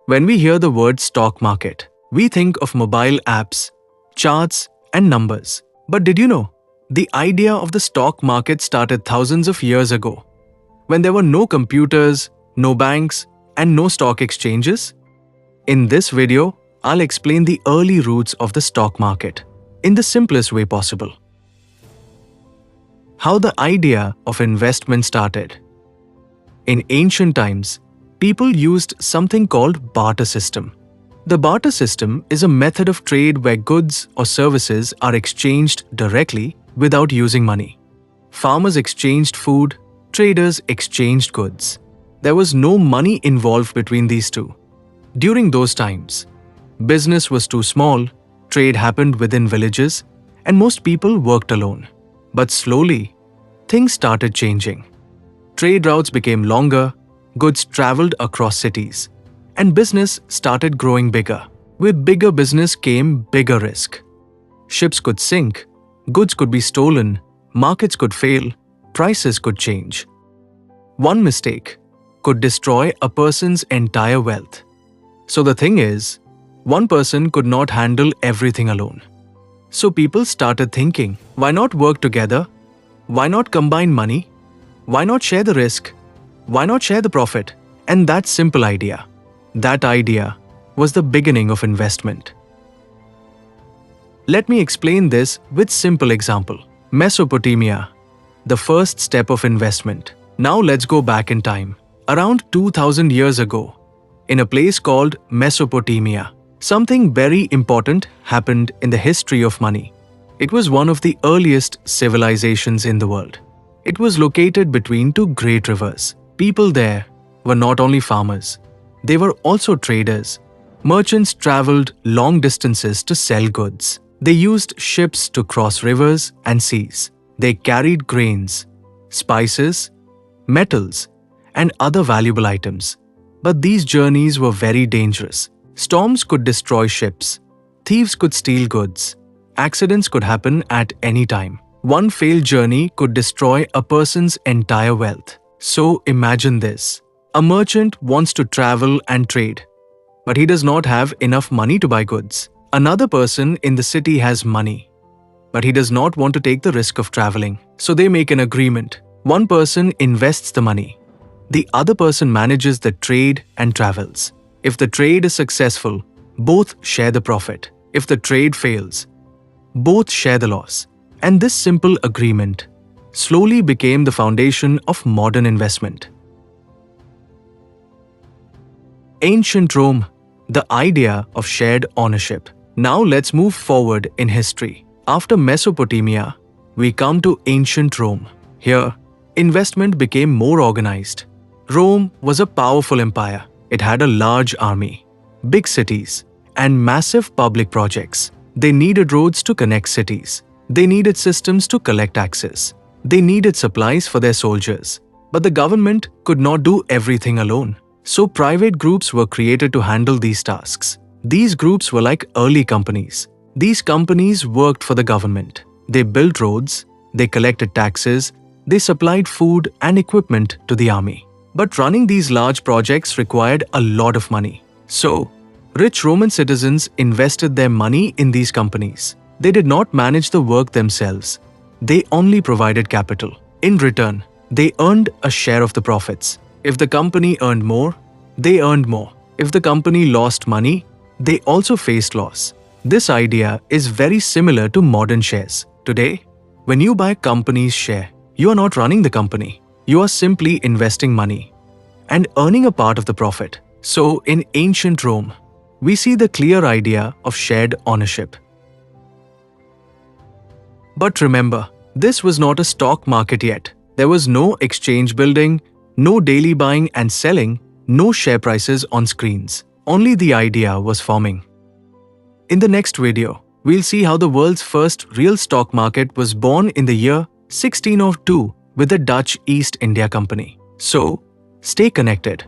When we hear the word stock market, we think of mobile apps, charts, and numbers. But did you know? The idea of the stock market started thousands of years ago, when there were no computers, no banks, and no stock exchanges. In this video, I'll explain the early roots of the stock market in the simplest way possible. How the idea of investment started. In ancient times, people used something called barter system. The barter system is a method of trade where goods or services are exchanged directly without using money. Farmers exchanged food, traders exchanged goods. There was no money involved between these two. During those times, business was too small, trade happened within villages, and most people worked alone. But slowly, things started changing. Trade routes became longer, goods traveled across cities, and business started growing bigger. With bigger business came bigger risk. Ships could sink, goods could be stolen, markets could fail, prices could change. One mistake could destroy a person's entire wealth. So the thing is, one person could not handle everything alone. So people started thinking, why not work together? Why not combine money? Why not share the risk? Why not share the profit? And that simple idea. That idea was the beginning of investment. Let me explain this with simple example. Mesopotamia, the first step of investment. Now let's go back in time. Around 2000 years ago, in a place called Mesopotamia, something very important happened in the history of money. It was one of the earliest civilizations in the world. It was located between two great rivers. People there were not only farmers, they were also traders. Merchants traveled long distances to sell goods. They used ships to cross rivers and seas. They carried grains, spices, metals, and other valuable items. But these journeys were very dangerous. Storms could destroy ships. Thieves could steal goods. Accidents could happen at any time. One failed journey could destroy a person's entire wealth. So imagine this. A merchant wants to travel and trade, but he does not have enough money to buy goods. Another person in the city has money, but he does not want to take the risk of traveling. So they make an agreement. One person invests the money. The other person manages the trade and travels. If the trade is successful, both share the profit. If the trade fails, both share the loss. And this simple agreement slowly became the foundation of modern investment. Ancient Rome, the idea of shared ownership. Now let's move forward in history. After Mesopotamia, we come to ancient Rome. Here, investment became more organized. Rome was a powerful empire. It had a large army, big cities, and massive public projects. They needed roads to connect cities. They needed systems to collect taxes. They needed supplies for their soldiers. But the government could not do everything alone. So private groups were created to handle these tasks. These groups were like early companies. These companies worked for the government. They built roads, they collected taxes, they supplied food and equipment to the army. But running these large projects required a lot of money. So, rich Roman citizens invested their money in these companies. They did not manage the work themselves. They only provided capital. In return, they earned a share of the profits. If the company earned more, they earned more. If the company lost money, they also faced loss. This idea is very similar to modern shares. Today, when you buy a company's share, you are not running the company. You are simply investing money and earning a part of the profit. So, in ancient Rome, we see the clear idea of shared ownership. But remember, this was not a stock market yet. There was no exchange building, no daily buying and selling, no share prices on screens. Only the idea was forming. In the next video, we'll see how the world's first real stock market was born in the year 1602 with the Dutch East India Company. So, stay connected.